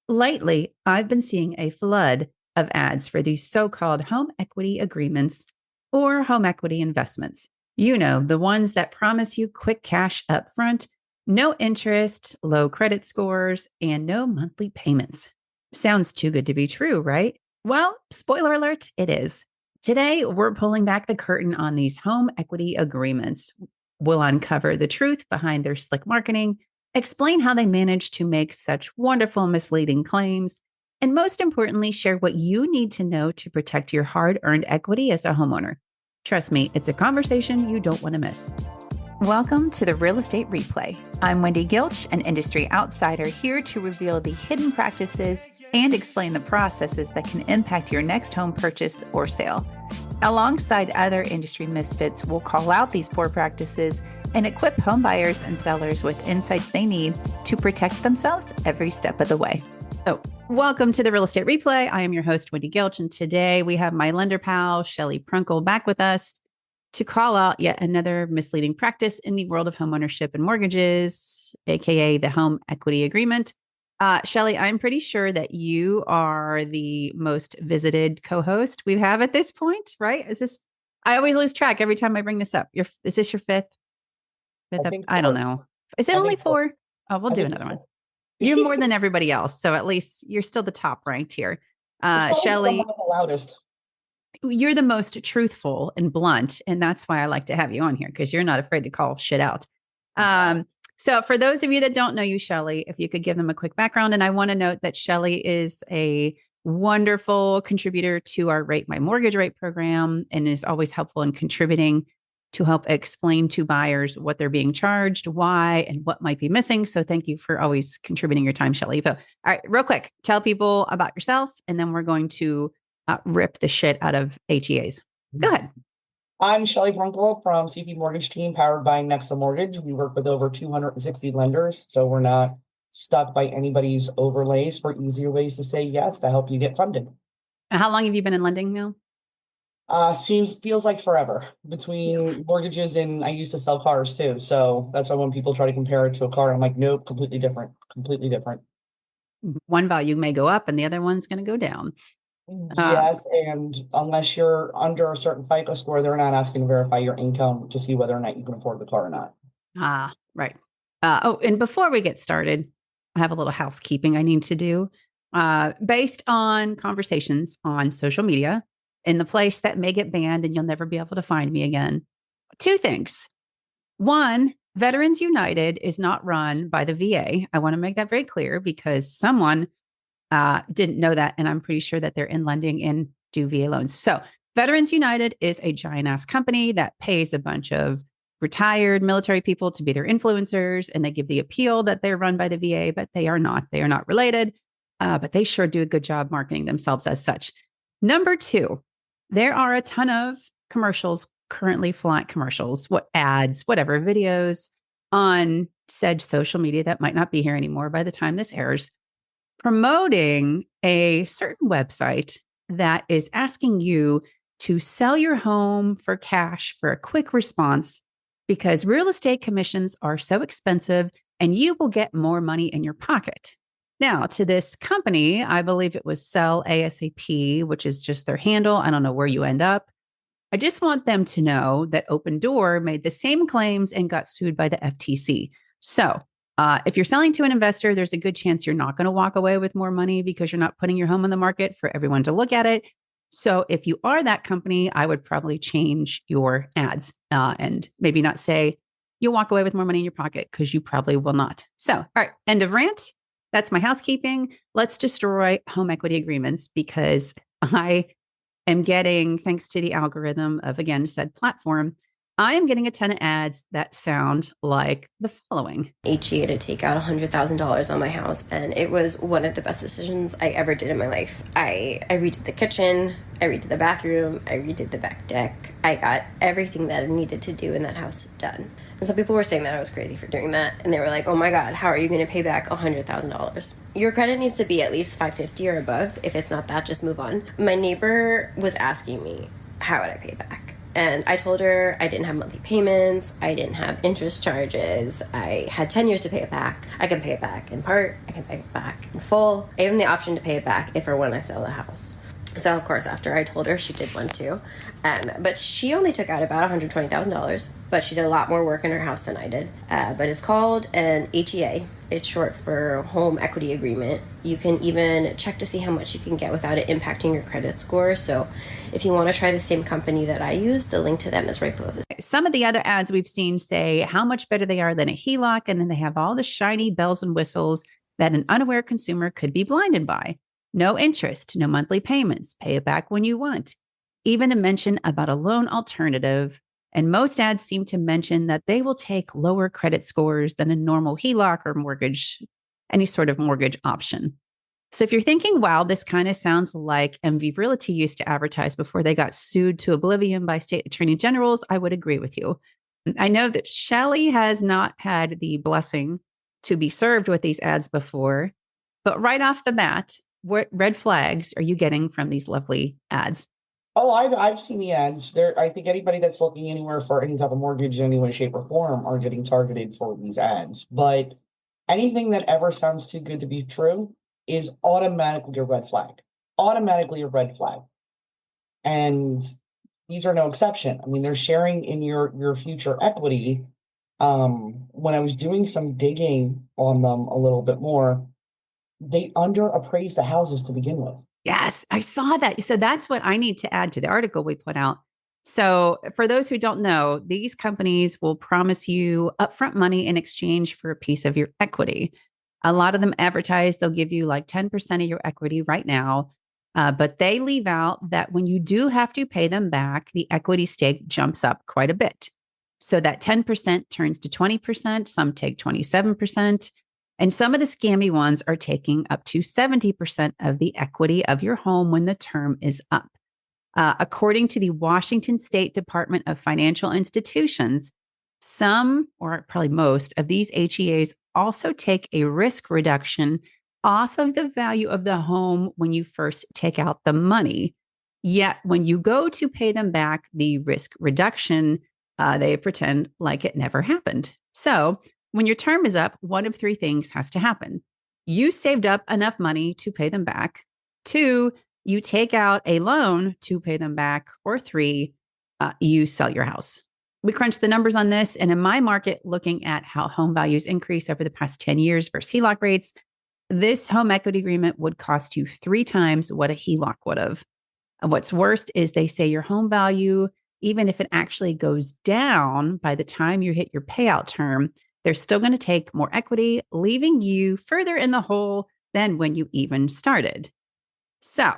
Lately, I've been seeing a flood of ads for these so-called home equity agreements or home equity investments. You know, the ones that promise you quick cash up front, no interest, low credit scores, and no monthly payments. Sounds too good to be true, right? Well, spoiler alert, it is. Today, we're pulling back the curtain on these home equity agreements. We'll uncover the truth behind their slick marketing, explain how they manage to make such wonderful, misleading claims, and most importantly, share what you need to know to protect your hard earned equity as a homeowner. Trust me, it's a conversation you don't want to miss. Welcome to the Real Estate Replay. I'm Wendy Gilch, an industry outsider here to reveal the hidden practices and explain the processes that can impact your next home purchase or sale. Alongside other industry misfits, we'll call out these poor practices and equip home buyers and sellers with insights they need to protect themselves every step of the way. So, welcome to the Real Estate Replay. I am your host, Wendy Gilch, and today we have my lender pal, Chelle Prunkel, back with us to call out yet another misleading practice in the world of homeownership and mortgages, aka the home equity agreement. Chelle, I'm pretty sure that you are the most visited co-host we have at this point, right? I always lose track every time I bring this up. Is this your fifth? I don't know. Is it only four? Oh, we'll do another one. You're more than everybody else. So at least you're still the top ranked here. Chelle, the loudest. You're the most truthful and blunt. And that's why I like to have you on here, because you're not afraid to call shit out. So for those of you that don't know you, Chelle, if you could give them a quick background. And I want to note that Chelle is a wonderful contributor to our Rate My Mortgage Rate program and is always helpful in contributing to help explain to buyers what they're being charged, why, and what might be missing. So thank you for always contributing your time, Chelle. So, all right, real quick, tell people about yourself, and then we're going to rip the shit out of HEAs. Go ahead. I'm Chelle Prunkel from CP Mortgage Team, powered by Nexa Mortgage. We work with over 260 lenders, so we're not stuck by anybody's overlays for easier ways to say yes to help you get funded. How long have you been in lending now? Feels like forever between mortgages, and I used to sell cars too. So that's why when people try to compare it to a car, I'm like, nope, completely different. One value may go up and the other one's going to go down. Yes, and unless you're under a certain FICO score, they're not asking to verify your income to see whether or not you can afford the car or not. Right. And before we get started, I have a little housekeeping I need to do. Based on conversations on social media, in the place that may get banned and you'll never be able to find me again. Two things. One, Veterans United is not run by the VA. I want to make that very clear because someone didn't know that. And I'm pretty sure that they're in lending and do VA loans. So Veterans United is a giant ass company that pays a bunch of retired military people to be their influencers. And they give the appeal that they're run by the VA, but they are not. They are not related. But they sure do a good job marketing themselves as such. Number two, there are a ton of commercials, currently flat commercials, ads, whatever, videos on said social media that might not be here anymore by the time this airs, promoting a certain website that is asking you to sell your home for cash for a quick response because real estate commissions are so expensive and you will get more money in your pocket. Now, to this company, I believe it was Sell ASAP, which is just their handle. I don't know where you end up. I just want them to know that Open Door made the same claims and got sued by the FTC. So if you're selling to an investor, there's a good chance you're not going to walk away with more money because you're not putting your home on the market for everyone to look at it. So if you are that company, I would probably change your ads and maybe not say you'll walk away with more money in your pocket because you probably will not. So, all right, end of rant. That's my housekeeping. Let's destroy home equity agreements because I am getting, thanks to the algorithm of, again, said platform, I am getting a ton of ads that sound like the following. HEA to take out $100,000 on my house, and it was one of the best decisions I ever did in my life. I redid the kitchen, I redid the bathroom, I redid the back deck. I got everything that I needed to do in that house done. And some people were saying that I was crazy for doing that, and they were like, oh my God, how are you going to pay back $100,000? Your credit needs to be at least 550 or above. If it's not that, just move on. My neighbor was asking me, how would I pay back? And I told her I didn't have monthly payments, I didn't have interest charges, I had 10 years to pay it back. I can pay it back in part, I can pay it back in full. I have the option to pay it back if or when I sell the house. So, of course, after I told her, she did want to. But she only took out about $120,000, but she did a lot more work in her house than I did. But it's called an HEA. It's short for Home Equity Agreement. You can even check to see how much you can get without it impacting your credit score. So if you want to try the same company that I use, the link to them is right below this. Some of the other ads we've seen say how much better they are than a HELOC, and then they have all the shiny bells and whistles that an unaware consumer could be blinded by. No interest, no monthly payments, pay it back when you want. Even a mention about a loan alternative. And most ads seem to mention that they will take lower credit scores than a normal HELOC or mortgage, any sort of mortgage option. So if you're thinking, wow, this kind of sounds like MV Realty used to advertise before they got sued to oblivion by state attorney generals, I would agree with you. I know that Shelley has not had the blessing to be served with these ads before, but right off the bat, what red flags are you getting from these lovely ads? Oh, I've seen the ads. There, I think anybody that's looking anywhere for any type of mortgage in any way, shape, or form are getting targeted for these ads. But anything that ever sounds too good to be true is automatically a red flag. Automatically a red flag. And these are no exception. I mean, they're sharing in your future equity. When I was doing some digging on them a little bit more, they underappraised the houses to begin with. Yes, I saw that. So that's what I need to add to the article we put out. So for those who don't know, these companies will promise you upfront money in exchange for a piece of your equity. A lot of them advertise they'll give you like 10% of your equity right now, but they leave out that when you do have to pay them back, the equity stake jumps up quite a bit. So that 10% turns to 20%, some take 27%. And some of the scammy ones are taking up to 70% of the equity of your home when the term is up. According to the Washington State Department of Financial Institutions, some, or probably most, of these HEAs also take a risk reduction off of the value of the home when you first take out the money. Yet when you go to pay them back, the risk reduction, they pretend like it never happened. So when your term is up, one of three things has to happen. You saved up enough money to pay them back. 2, you take out a loan to pay them back. Or 3, you sell your house. We crunched the numbers on this. And in my market, looking at how home values increase over the past 10 years versus HELOC rates, this home equity agreement would cost you 3 times what a HELOC would have. And what's worst is they say your home value, even if it actually goes down by the time you hit your payout term, they're still going to take more equity, leaving you further in the hole than when you even started. So,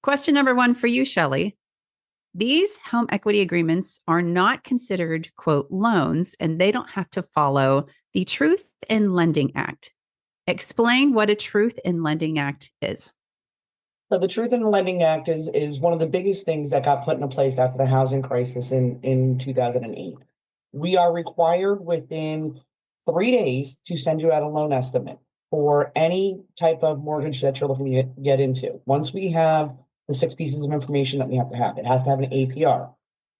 question number 1 for you, Shelley. These home equity agreements are not considered, quote, loans, and they don't have to follow the Truth in Lending Act. Explain what a Truth in Lending Act is. So the Truth in Lending Act is one of the biggest things that got put into place after the housing crisis in 2008. We are required within 3 days to send you out a loan estimate for any type of mortgage that you're looking to get into. Once we have the 6 pieces of information that we have to have, it has to have an APR,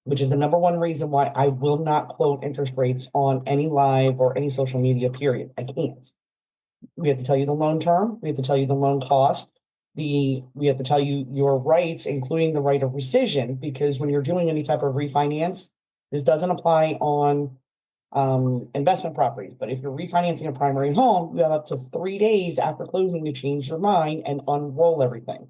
which is the number one reason why I will not quote interest rates on any live or any social media, period. I can't. We have to tell you the loan term. We have to tell you the loan cost. We have to tell you your rights, including the right of rescission, because when you're doing any type of refinance, this doesn't apply on investment properties. But if you're refinancing a primary home, you have up to 3 days after closing to change your mind and unroll everything.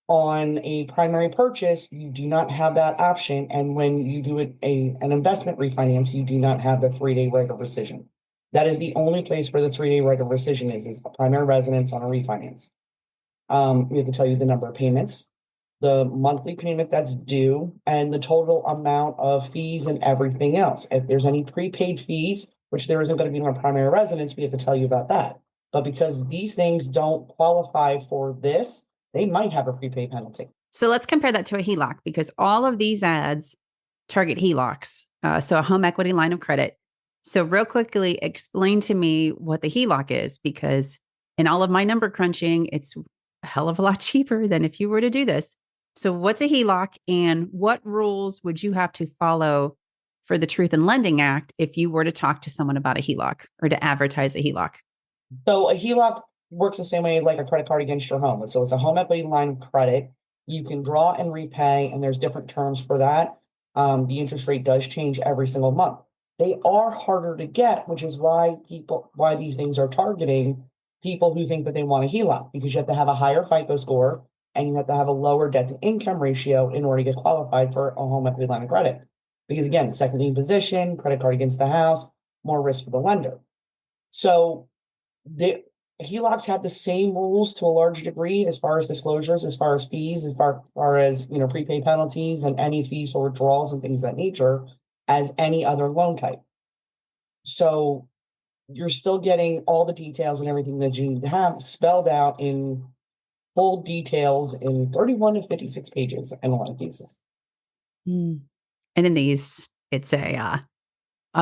On a primary purchase, you do not have that option. And when you do an investment refinance, you do not have the 3-day right of rescission. That is the only place where the 3-day right of rescission is a primary residence on a refinance. We have to tell you the number of payments, the monthly payment that's due, and the total amount of fees and everything else. If there's any prepaid fees, which there isn't going to be on a primary residence, we have to tell you about that. But because these things don't qualify for this, they might have a prepaid penalty. So let's compare that to a HELOC, because all of these ads target HELOCs, so a home equity line of credit. So real quickly, explain to me what the HELOC is, because in all of my number crunching, it's a hell of a lot cheaper than if you were to do this. So what's a HELOC and what rules would you have to follow for the Truth in Lending Act if you were to talk to someone about a HELOC or to advertise a HELOC? So a HELOC works the same way like a credit card against your home. So it's a home equity line of credit. You can draw and repay, and there's different terms for that. The interest rate does change every single month. They are harder to get, which is why these things are targeting people who think that they want a HELOC, because you have to have a higher FICO score and you have to have a lower debt to income ratio in order to get qualified for a home equity line of credit. Because again, second lien position, credit card against the house, more risk for the lender. So the HELOCs have the same rules to a large degree as far as disclosures, as far as fees, as far as prepaid penalties and any fees for withdrawals and things of that nature as any other loan type. So you're still getting all the details and everything that you need to have spelled out in full details in 31 to 56 pages in a lot of cases. And in these, it's a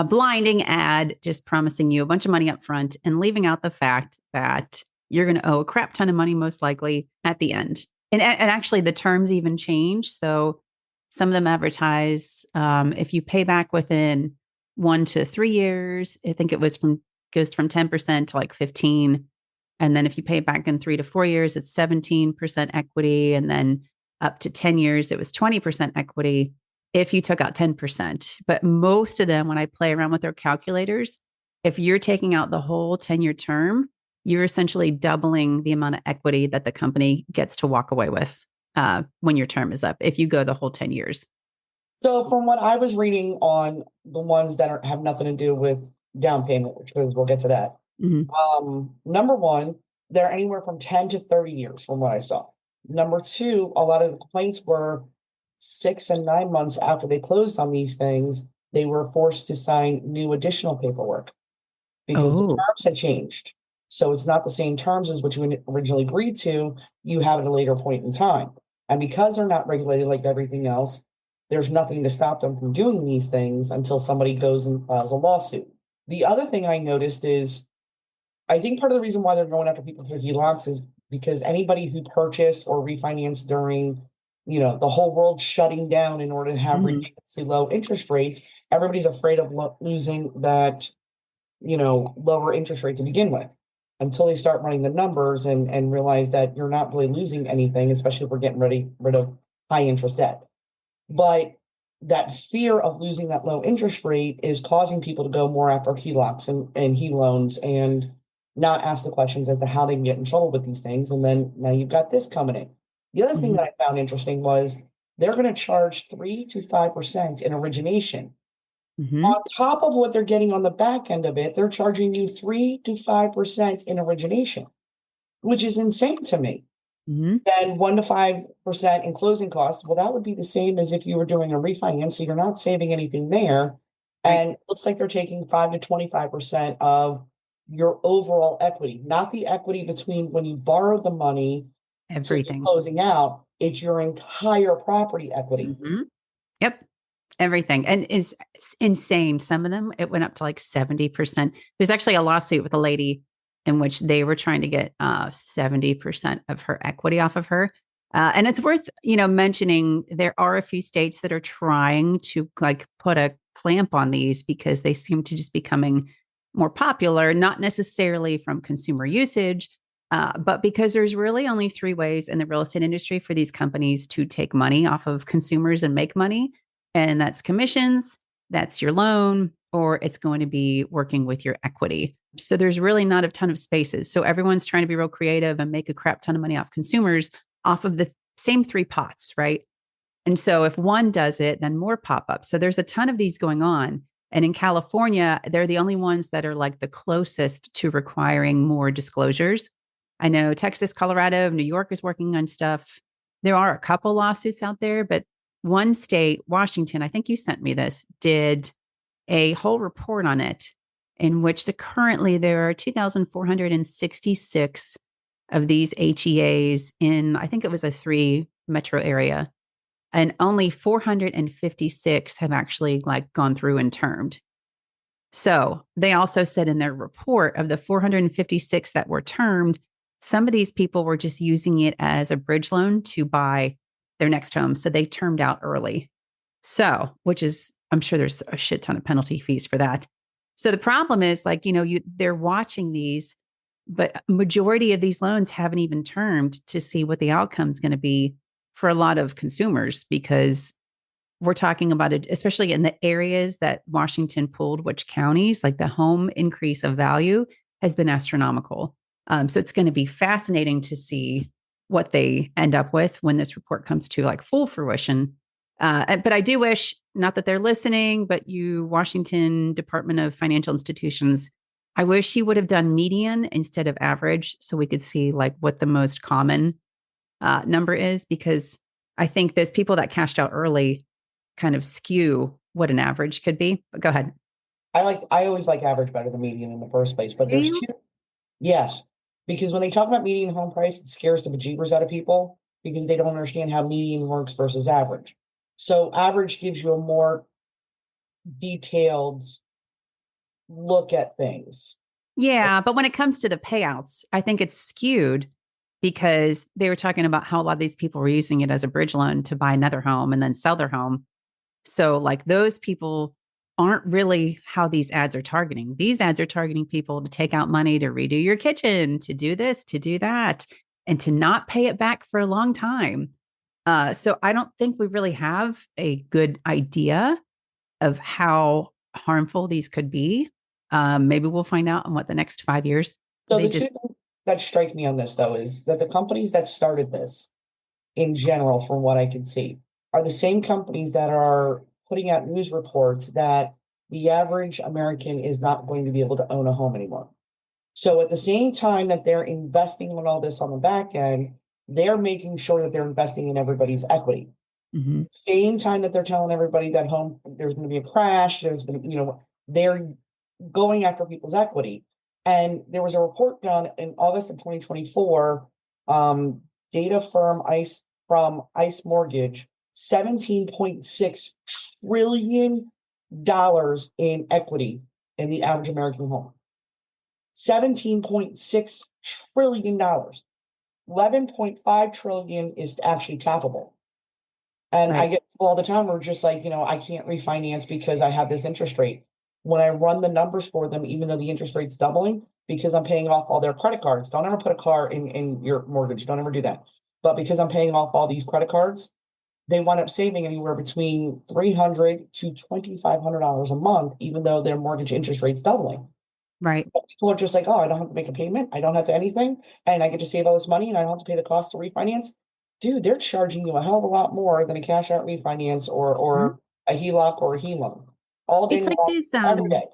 blinding ad just promising you a bunch of money up front and leaving out the fact that you're going to owe a crap ton of money most likely at the end. And actually the terms even change. So some of them advertise if you pay back within 1 to 3 years, I think it goes from 10% to like 15. And then if you pay back in 3 to 4 years, it's 17% equity. And then up to 10 years, it was 20% equity if you took out 10%. But most of them, when I play around with their calculators, if you're taking out the whole 10-year term, you're essentially doubling the amount of equity that the company gets to walk away with when your term is up, if you go the whole 10 years. So from what I was reading on the ones that have nothing to do with down payment, which we'll get to that. Number one, they're anywhere from 10 to 30 years from what I saw. Number two, a lot of the complaints were 6 and 9 months after they closed on these things, they were forced to sign new additional paperwork because the terms had changed. So it's not the same terms as what you originally agreed to. You have at a later point in time. And because they're not regulated like everything else, there's nothing to stop them from doing these things until somebody goes and files a lawsuit. The other thing I noticed is, I think part of the reason why they're going after people for HELOCs is because anybody who purchased or refinanced during the whole world shutting down in order to have ridiculously low interest rates, everybody's afraid of losing that, lower interest rate to begin with, until they start running the numbers and realize that you're not really losing anything, especially if we're getting rid of high interest debt. But that fear of losing that low interest rate is causing people to go more after HELOCs and HE loans and not ask the questions as to how they can get in trouble with these things. And then now you've got this coming in. The other thing that I found interesting was they're going to charge 3 to 5% in origination. On top of what they're getting on the back end of it, they're charging you 3 to 5% in origination, which is insane to me. And 1 to 5% in closing costs. Well, that would be the same as if you were doing a refinance. So you're not saving anything there. And it looks like they're taking 5 to 25% of your overall equity, not the equity between when you borrow the money. Everything. Closing out, it's your entire property equity. Yep. Everything. And it's insane. Some of them, it went up to like 70%. There's actually a lawsuit with a lady in which they were trying to get 70% of her equity off of her. And it's worth, mentioning there are a few states that are trying to like put a clamp on these because they seem to just becoming more popular, not necessarily from consumer usage, but because there's really only 3 ways in the real estate industry for these companies to take money off of consumers and make money. And that's commissions, that's your loan, or it's going to be working with your equity. So there's really not a ton of spaces. So everyone's trying to be real creative and make a crap ton of money off consumers off of the same 3 pots, right? And so if one does it, then more pop up. So there's a ton of these going on. And in California, they're the only ones that are like the closest to requiring more disclosures. I know Texas, Colorado, New York is working on stuff. There are a couple lawsuits out there, but one state, Washington, I think you sent me this, did a whole report on it in which currently there are 2,466 of these HEAs in, I think it was a 3 metro area. And only 456 have actually gone through and termed. So they also said in their report of the 456 that were termed, some of these people were just using it as a bridge loan to buy their next home. So they termed out early. So, which is, I'm sure there's a shit ton of penalty fees for that. So the problem is like, they're watching these, but majority of these loans haven't even termed to see what the outcome is going to be for a lot of consumers, because we're talking about it, especially in the areas that Washington pulled, which counties, like the home increase of value has been astronomical. So it's going to be fascinating to see what they end up with when this report comes to like full fruition. But I do wish, not that they're listening, but you Washington Department of Financial Institutions, I wish you would have done median instead of average, so we could see like what the most common number is, because I think those people that cashed out early kind of skew what an average could be. But go ahead. I always like average better than median in the first place, but Do there's you? two. Yes, because when they talk about median home price, it scares the bejeebers out of people because they don't understand how median works versus average. So average gives you a more detailed look at things. Yeah, but when it comes to the payouts, I think it's skewed because they were talking about how a lot of these people were using it as a bridge loan to buy another home and then sell their home. So like those people aren't really how these ads are targeting. These ads are targeting people to take out money to redo your kitchen, to do this, to do that, and to not pay it back for a long time. So I don't think we really have a good idea of how harmful these could be. Maybe we'll find out in what the next 5 years. So They the just two things that strike me on this though is that the companies that started this in general, from what I can see, are the same companies that are putting out news reports that the average American is not going to be able to own a home anymore. So at the same time that they're investing in all this on the back end, they're making sure that they're investing in everybody's equity. Mhm. Same time that they're telling everybody that there's going to be a crash, there's going to, they're going after people's equity. And there was a report done in August of 2024, data from ICE Mortgage, $17.6 trillion in equity in the average American home. $17.6 trillion. 11.5 trillion is actually tappable. And I Right. get people all the time who are just like, I can't refinance because I have this interest rate. When I run the numbers for them, even though the interest rate's doubling, because I'm paying off all their credit cards. Don't ever put a car in your mortgage. Don't ever do that. But because I'm paying off all these credit cards, they wind up saving anywhere between $300 to $2,500 a month, even though their mortgage interest rate's doubling. Right. But people are just like, oh, I don't have to make a payment. I don't have to anything. And I get to save all this money and I don't have to pay the cost to refinance. Dude, they're charging you a hell of a lot more than a cash out refinance or Mhm. a HELOC or a HE loan all day It's like long, these every day.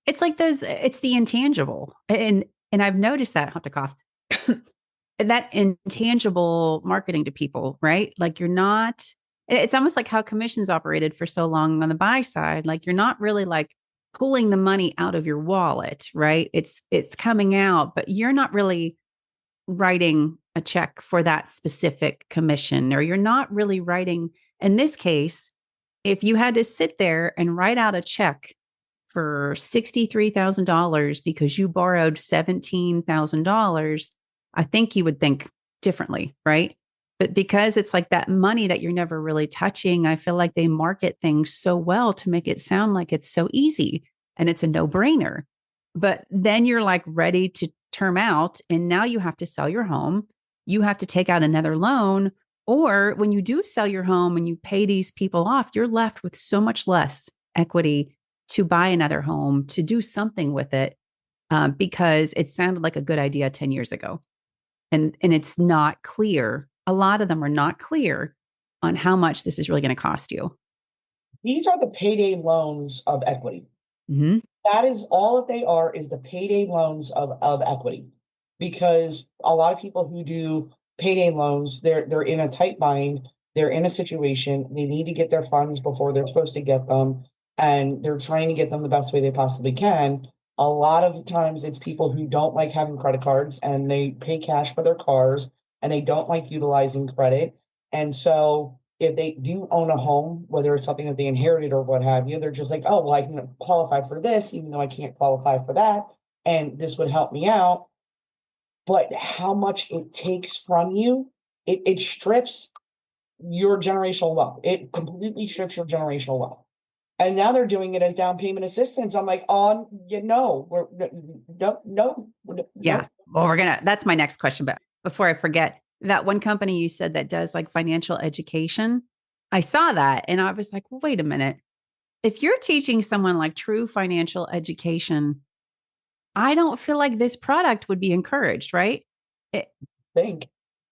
it's like those it's the intangible. And I've noticed that, I have to cough. That intangible marketing to people, right? Like you're not, it's almost like how commissions operated for so long on the buy side. Like you're not really like pulling the money out of your wallet, right? It's coming out, but you're not really writing a check for that specific commission, or you're not really writing, in this case, if you had to sit there and write out a check for $63,000 because you borrowed $17,000, I think you would think differently, right? But because it's like that money that you're never really touching, I feel like they market things so well to make it sound like it's so easy and it's a no-brainer. But then you're like ready to term out, and now you have to sell your home. You have to take out another loan. Or when you do sell your home and you pay these people off, you're left with so much less equity to buy another home, to do something with it, because it sounded like a good idea 10 years ago. And it's not clear. A lot of them are not clear on how much this is really going to cost you. These are the payday loans of equity. Mm-hmm. That is all that they are, is the payday loans of equity. Because a lot of people who do payday loans, they're in a tight bind, they're in a situation, they need to get their funds before they're supposed to get them, and they're trying to get them the best way they possibly can. A lot of times it's people who don't like having credit cards and they pay cash for their cars and they don't like utilizing credit. And so if they do own a home, whether it's something that they inherited or what have you, they're just like, oh, well, I can qualify for this, even though I can't qualify for that. And this would help me out. But how much it takes from you, it strips your generational wealth. It completely strips your generational wealth. And now they're doing it as down payment assistance. I'm like, oh, no. Yeah. Well, that's my next question. But before I forget, that one company you said that does like financial education, I saw that and I was like, well, wait a minute. If you're teaching someone like true financial education, I don't feel like this product would be encouraged, right? Think.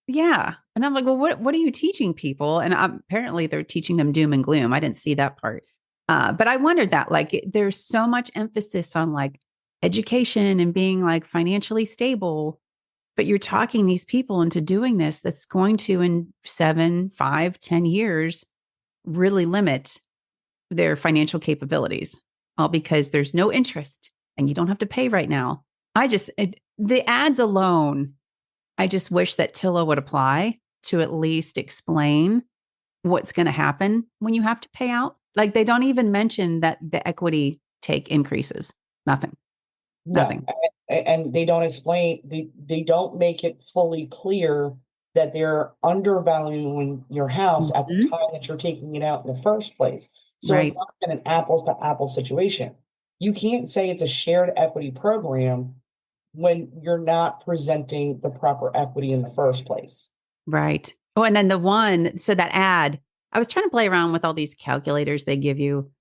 Yeah. And I'm like, well, what are you teaching people? And apparently they're teaching them doom and gloom. I didn't see that part. But I wondered that there's so much emphasis on like education and being like financially stable, but you're talking these people into doing this that's going to in 7, 5, 10 years really limit their financial capabilities, all because there's no interest and you don't have to pay right now. The ads alone, I just wish that TILA would apply to at least explain what's going to happen when you have to pay out. Like they don't even mention that the equity take increases. Nothing. No. And they don't explain, they don't make it fully clear that they're undervaluing your house at the time that you're taking it out in the first place. So Right. it's not an apples to apples situation. You can't say it's a shared equity program when you're not presenting the proper equity in the first place. Right. Oh, and then that ad, I was trying to play around with all these calculators they give you.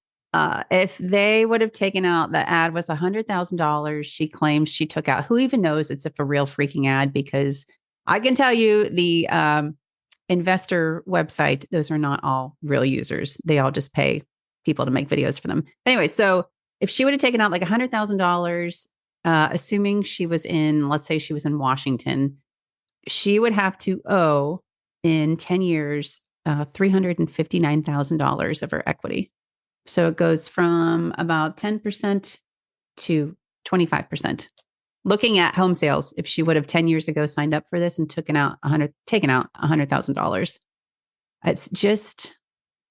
If they would have taken out, the ad was $100,000. She claims she took out, who even knows it's a real freaking ad, because I can tell you the investor website, those are not all real users. They all just pay people to make videos for them. Anyway, so if she would have taken out like $100,000, assuming let's say she was in Washington, she would have to owe in 10 years $359,000 of her equity. So it goes from about 10% to 25%. Looking at home sales, if she would have 10 years ago signed up for this and taken out $100,000,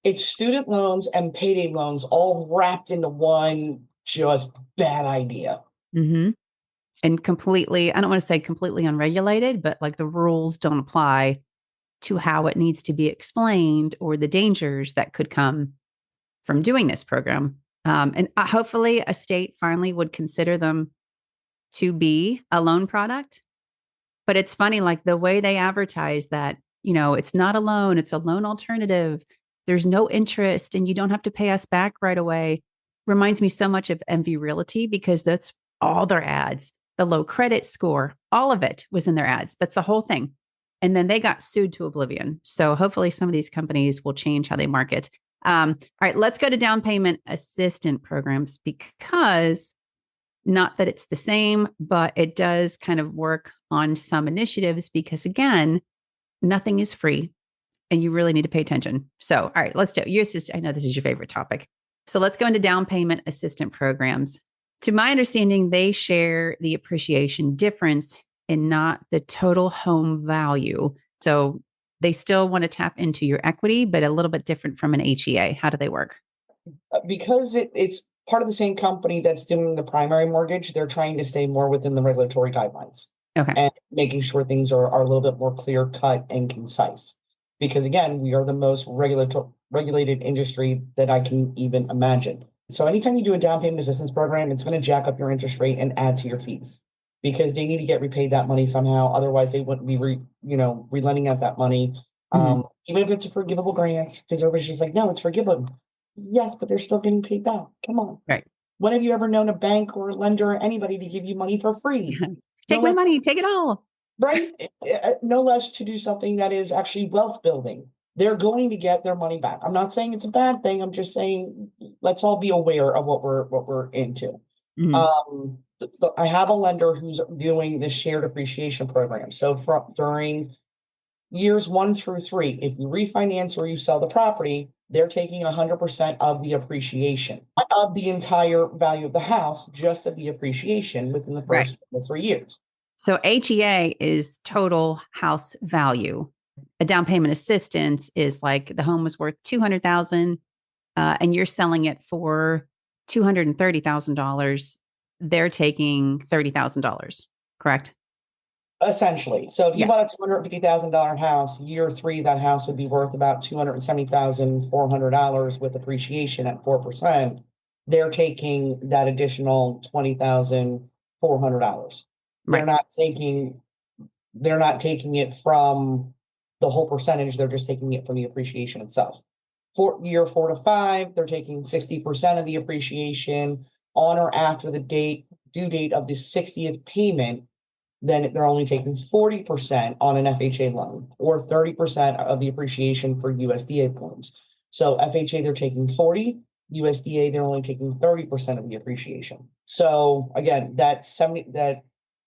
it's student loans and payday loans all wrapped into one just bad idea. Mm-hmm. And completely, I don't want to say completely unregulated, but like the rules don't apply to how it needs to be explained or the dangers that could come from doing this program. And hopefully a state finally would consider them to be a loan product. But it's funny, like the way they advertise that, it's not a loan, it's a loan alternative. There's no interest and you don't have to pay us back right away. Reminds me so much of MV Realty, because that's all their ads. The low credit score, all of it was in their ads. That's the whole thing. And then they got sued to oblivion. So hopefully some of these companies will change how they market. All right, let's go to down payment assistant programs, because not that it's the same, but it does kind of work on some initiatives, because again, nothing is free and you really need to pay attention. So, all right, let's do it. I know this is your favorite topic. So let's go into down payment assistant programs. To my understanding, they share the appreciation difference and not the total home value. So they still want to tap into your equity, but a little bit different from an HEA. How do they work? Because it's part of the same company that's doing the primary mortgage, they're trying to stay more within the regulatory guidelines. Okay. And making sure things are a little bit more clear cut and concise. Because again, we are the most regulated industry that I can even imagine. So anytime you do a down payment assistance program, it's going to jack up your interest rate and add to your fees, because they need to get repaid that money somehow. Otherwise, they wouldn't be relending out that money. Even if it's a forgivable grant, because everybody's just like, no, it's forgivable. Yes, but they're still getting paid back. Come on. Right. When have you ever known a bank or a lender or anybody to give you money for free? Take my money, take it all. Right. No less to do something that is actually wealth building. They're going to get their money back. I'm not saying it's a bad thing. I'm just saying let's all be aware of what we're into. I have a lender who's doing this shared appreciation program. So during years 1 through 3, if you refinance or you sell the property, they're taking 100% of the appreciation, not of the entire value of the house, just of the appreciation within the first 3 years. So HEA is total house value. A down payment assistance is like the home was worth $200,000 and you're selling it for $230,000. They're taking $30,000, correct? Essentially. So if you Yeah. bought a $250,000 house, year 3, that house would be worth about $270,400 with appreciation at 4%. They're taking that additional $20,400. They're Right. they're not taking it from the whole percentage. They're just taking it from the appreciation itself. For year 4 to 5, they're taking 60% of the appreciation on or after the due date of the 60th payment. Then they're only taking 40% on an FHA loan or 30% of the appreciation for USDA loans. So FHA, they're taking 40, USDA, they're only taking 30% of the appreciation. So again, that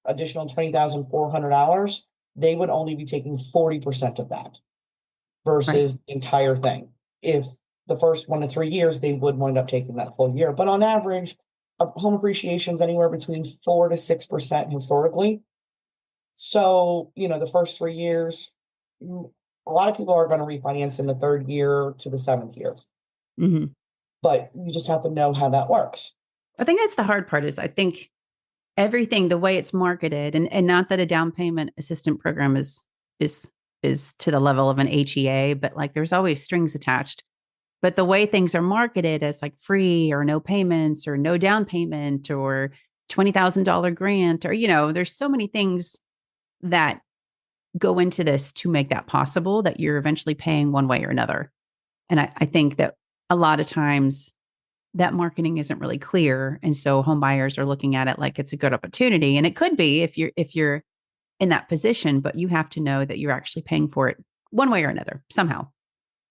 additional $20,400, they would only be taking 40% of that versus the entire thing. If the first 1 to 3 years, they would wind up taking that full year. But on average, home appreciation is anywhere between 4 to 6% historically. So, the first 3 years, a lot of people are going to refinance in the 3rd year to the 7th year. Mm-hmm. But you just have to know how that works. I think that's the hard part is I think everything, the way it's marketed, and not that a down payment assistance program is to the level of an HEA, but like there's always strings attached. But the way things are marketed as like free or no payments or no down payment or $20,000 grant or, there's so many things that go into this to make that possible that you're eventually paying one way or another. And I think that a lot of times that marketing isn't really clear. And so home buyers are looking at it like it's a good opportunity. And it could be if you're in that position, but you have to know that you're actually paying for it one way or another somehow.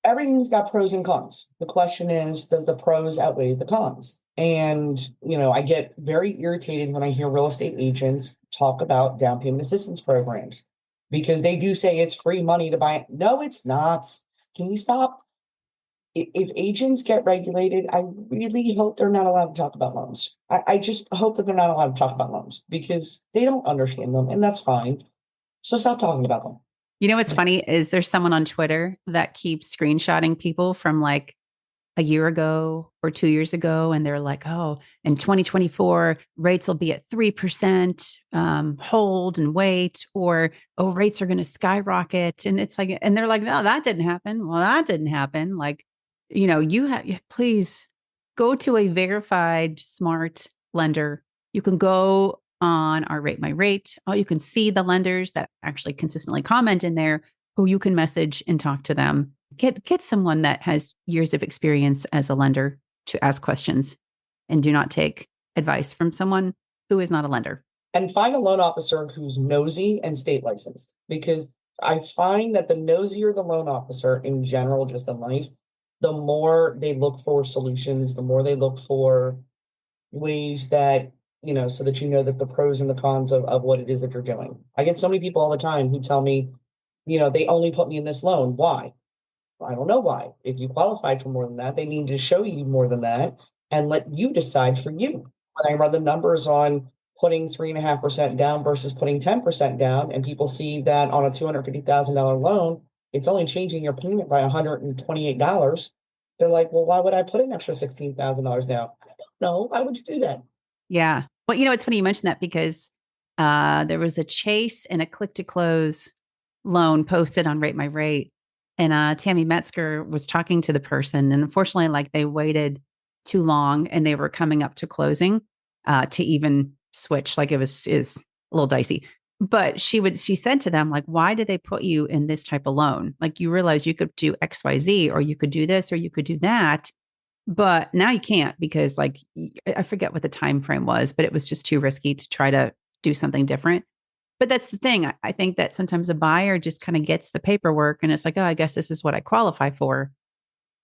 Everything's got pros and cons. The question is, does the pros outweigh the cons? And, I get very irritated when I hear real estate agents talk about down payment assistance programs because they do say it's free money to buy it. No, it's not. Can we stop? If agents get regulated, I really hope they're not allowed to talk about loans. I just hope that they're not allowed to talk about loans because they don't understand them, and that's fine. So stop talking about them. What's funny is there's someone on Twitter that keeps screenshotting people from like a year ago or 2 years ago. And they're like, oh, in 2024, rates will be at 3%, hold and wait, or, oh, rates are going to skyrocket. And it's like, and they're like, no, that didn't happen. Well, that didn't happen. Like, please go to a verified smart lender. You can go on our Rate My Rate. Oh, you can see the lenders that actually consistently comment in there who you can message and talk to them. Get someone that has years of experience as a lender to ask questions and do not take advice from someone who is not a lender. And find a loan officer who's nosy and state licensed, because I find that the nosier the loan officer in general, just in life, the more they look for solutions, the more they look for ways that, so that that the pros and the cons of what it is that you're doing. I get so many people all the time who tell me, they only put me in this loan. Why? I don't know why. If you qualified for more than that, they need to show you more than that and let you decide for you. When I run the numbers on putting 3.5% down versus putting 10% down, and people see that on a $250,000 loan, it's only changing your payment by $128. They're like, well, why would I put an extra $16,000 down? I don't know. Why would you do that? Yeah. Well, it's funny you mentioned that because there was a Chase and a click to close loan posted on Rate My Rate. And Tammy Metzger was talking to the person. And unfortunately, like they waited too long and they were coming up to closing to even switch. Like is a little dicey. But she said to them, like, why did they put you in this type of loan? Like you realize you could do XYZ, or you could do this, or you could do that. But now you can't because like, I forget what the time frame was, but it was just too risky to try to do something different. But that's the thing. I think that sometimes a buyer just kind of gets the paperwork and it's like, oh, I guess this is what I qualify for.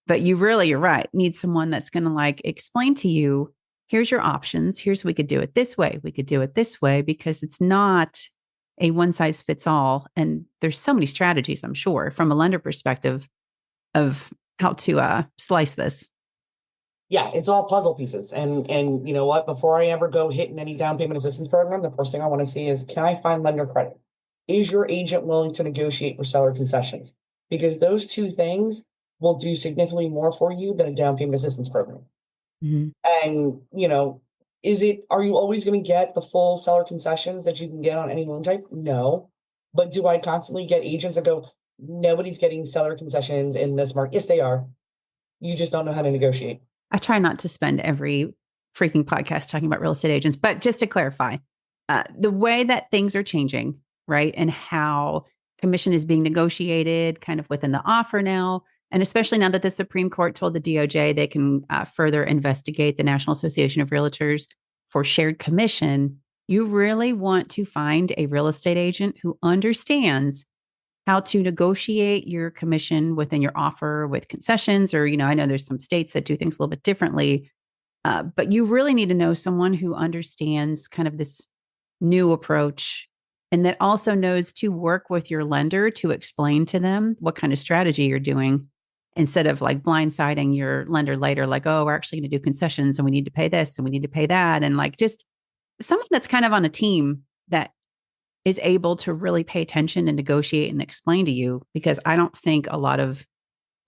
But you're right. Need someone that's going to like explain to you, here's your options. We could do it this way. We could do it this way, because it's not a one size fits all. And there's so many strategies, I'm sure, from a lender perspective of how to slice this. Yeah, it's all puzzle pieces. And you know what? Before I ever go hitting any down payment assistance program, the first thing I want to see is, can I find lender credit? Is your agent willing to negotiate for seller concessions? Because those two things will do significantly more for you than a down payment assistance program. Mm-hmm. And, are you always going to get the full seller concessions that you can get on any loan type? No. But do I constantly get agents that go, nobody's getting seller concessions in this market? Yes, they are. You just don't know how to negotiate. I try not to spend every freaking podcast talking about real estate agents, but just to clarify, the way that things are changing, right? And how commission is being negotiated kind of within the offer now. And especially now that the Supreme Court told the DOJ they can further investigate the National Association of Realtors for shared commission, you really want to find a real estate agent who understands how to negotiate your commission within your offer with concessions, or, I know there's some states that do things a little bit differently, but you really need to know someone who understands kind of this new approach and that also knows to work with your lender to explain to them what kind of strategy you're doing instead of like blindsiding your lender later, like, oh, we're actually going to do concessions and we need to pay this and we need to pay that. And like just someone that's kind of on a team that is able to really pay attention and negotiate and explain to you, because I don't think I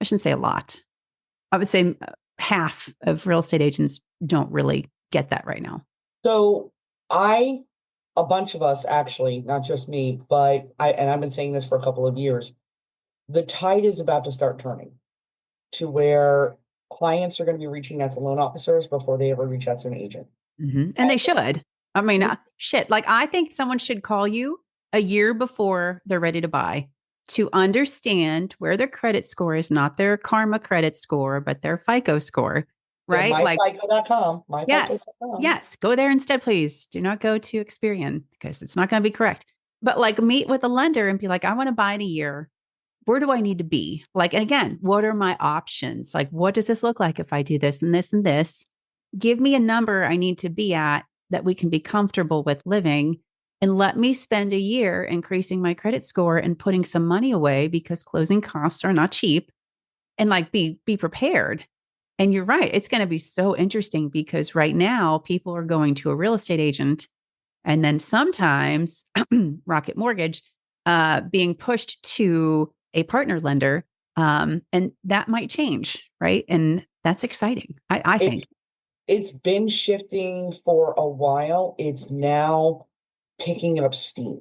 shouldn't say a lot. I would say half of real estate agents don't really get that right now. So a bunch of us actually, not just me, but I've been saying this for a couple of years, the tide is about to start turning to where clients are going to be reaching out to loan officers before they ever reach out to an agent. Mm-hmm. And they should. I mean, shit, like I think someone should call you a year before they're ready to buy to understand where their credit score is, not their karma credit score, but their FICO score, right? Yeah, like myfico.com. Yes. Go there instead, please. Do not go to Experian because it's not going to be correct. But like meet with a lender and be like, I want to buy in a year. Where do I need to be? Like, and again, what are my options? Like, what does this look like if I do this and this and this? Give me a number I need to be at that we can be comfortable with living, and let me spend a year increasing my credit score and putting some money away because closing costs are not cheap, and like be prepared. And you're right. It's going to be so interesting because right now people are going to a real estate agent and then sometimes Rocket Mortgage being pushed to a partner lender. And that might change. Right. And that's exciting. I think. It's been shifting for a while. It's now picking up steam.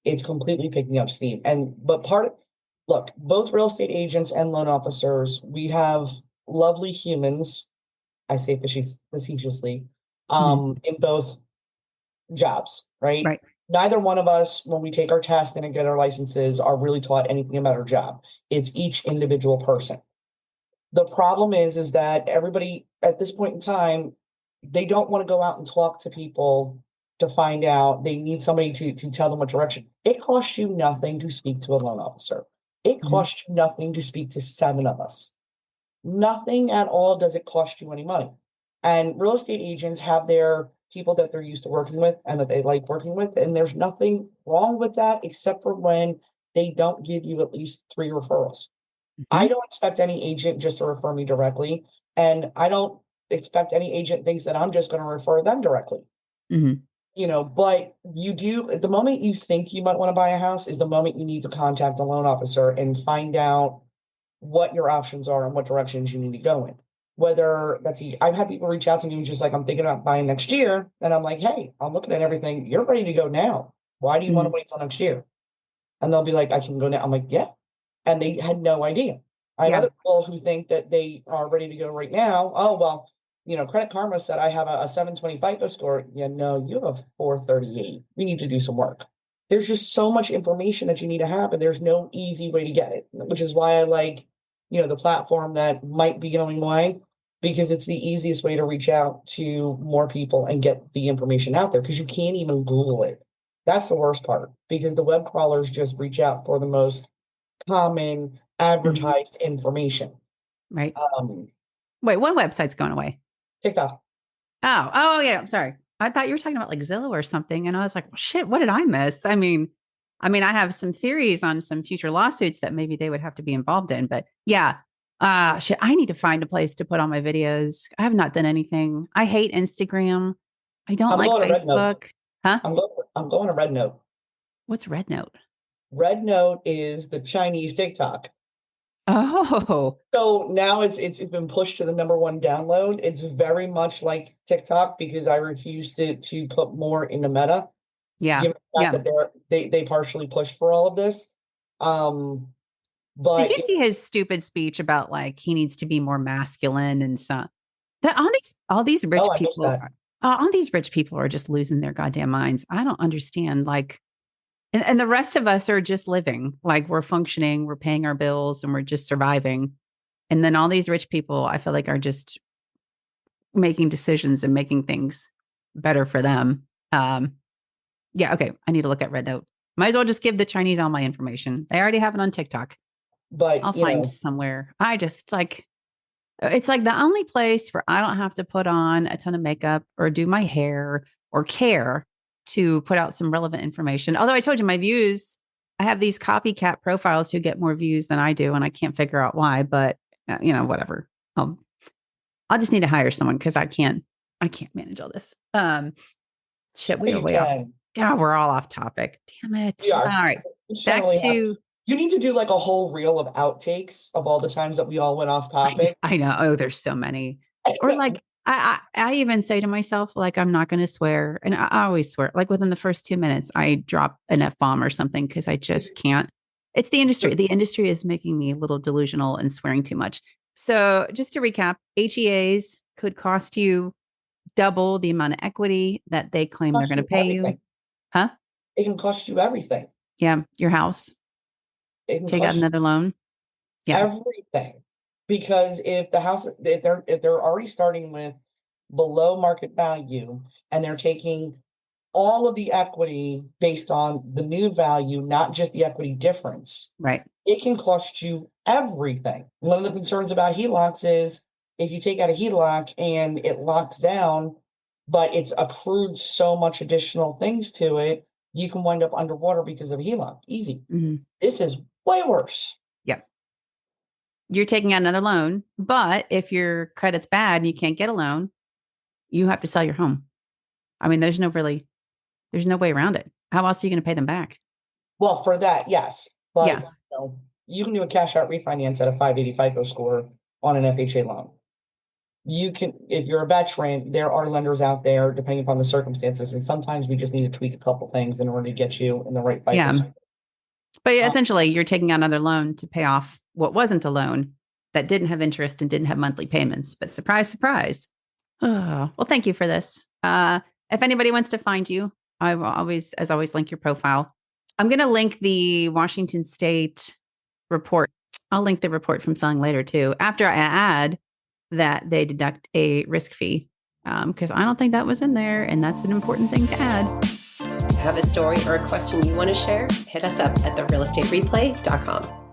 It's completely picking up steam. But look, both real estate agents and loan officers, we have lovely humans, I say facetiously, in both jobs, right? Right. Neither one of us, when we take our test and get our licenses, are really taught anything about our job. It's each individual person. The problem is that everybody at this point in time, they don't want to go out and talk to people to find out. They need somebody to tell them what direction. It costs you nothing to speak to a loan officer. It costs you nothing to speak to 7 of us. Nothing at all does it cost you any money. And real estate agents have their people that they're used to working with and that they like working with. And there's nothing wrong with that, except for when they don't give you at least 3 referrals. I don't expect any agent just to refer me directly. And I don't expect any agent thinks that I'm just going to refer them directly. But you do, the moment you think you might want to buy a house is the moment you need to contact a loan officer and find out what your options are and what directions you need to go in. Whether I've had people reach out to me just like, I'm thinking about buying next year. And I'm like, hey, I'm looking at everything. You're ready to go now. Why do you want to wait till next year? And they'll be like, I can go now. I'm like, yeah. And they had no idea. I have other people who think that they are ready to go right now. Oh, well, Credit Karma said I have a 720 FICO score. Yeah, no, you have a 438. We need to do some work. There's just so much information that you need to have, and there's no easy way to get it, which is why I like, the platform that might be going away, because it's the easiest way to reach out to more people and get the information out there, because you can't even Google it. That's the worst part, because the web crawlers just reach out for the most common advertised information. Right. Wait, what website's going away? TikTok. Oh yeah. I'm sorry. I thought you were talking about like Zillow or something. And I was like, well, shit, what did I miss? I mean, I have some theories on some future lawsuits that maybe they would have to be involved in, but yeah. Shit, I need to find a place to put all my videos. I have not done anything. I hate Instagram. I don't like Facebook. Huh? I'm going to Red Note. What's Red Note? Red Note is the Chinese TikTok. Oh, So now it's been pushed to the #1 download. It's very much like TikTok because I refused to put more into Meta, yeah. given the fact Yeah. that they partially pushed for all of this. Did But you see his stupid speech about like he needs to be more masculine and so that all these rich I missed people that. all these rich people are just losing their goddamn minds. I don't understand. Like, and the rest of us are just living, like we're functioning, we're paying our bills, and we're just surviving. And then all these rich people, I feel like, are just making decisions and making things better for them. Yeah, okay. I need to look at Red Note. Might as well just give the Chinese all my information. They already have it on TikTok. I'll But find somewhere. I just like it's like the only place where I don't have to put on a ton of makeup or do my hair or care to put out some relevant information. Although I told you my views, I have these copycat profiles who get more views than I do, and I can't figure out why. But whatever. I'll just need to hire someone because I can't manage all this. Shit, we are you way off. can. Yeah, we're all off topic. Damn it. We are. All right. We should Back only have- to You need to do like a whole reel of outtakes of all the times that we all went off topic. I know. Oh, there's so many. Or like I even say to myself, like, I'm not going to swear. And I always swear, like within the first 2 minutes, I drop an F-bomb or something because I just can't. It's the industry. The industry is making me a little delusional and swearing too much. So just to recap, HEAs could cost you double the amount of equity that they claim they're going to pay you. Huh? It can cost you everything. Yeah. Your house. Take out another loan. Yeah. Everything. Because if they're already starting with below market value and they're taking all of the equity based on the new value, not just the equity difference, Right. it can cost you everything. One of the concerns about HELOCs is if you take out a HELOC and it locks down, but it's accrued so much additional things to it, you can wind up underwater because of a HELOC. Easy. Mm-hmm. This is way worse. Yep. You're taking out another loan, but if your credit's bad and you can't get a loan, you have to sell your home. I mean, there's no way around it. How else are you going to pay them back? Well, for that, yes. But Yeah. You can do a cash out refinance at a 580 FICO score on an FHA loan. You can, if you're a veteran, there are lenders out there, depending upon the circumstances. And sometimes we just need to tweak a couple things in order to get you in the right FICO score. But essentially, you're taking out another loan to pay off what wasn't a loan that didn't have interest and didn't have monthly payments. But surprise, surprise. Oh, well, thank you for this. If anybody wants to find you, I will always, link your profile. I'm going to link the Washington State report. I'll link the report from Selling Later too, after I add that they deduct a risk fee, because I don't think that was in there, and that's an important thing to add. Have a story or a question you want to share? Hit us up at therealestatereplay.com.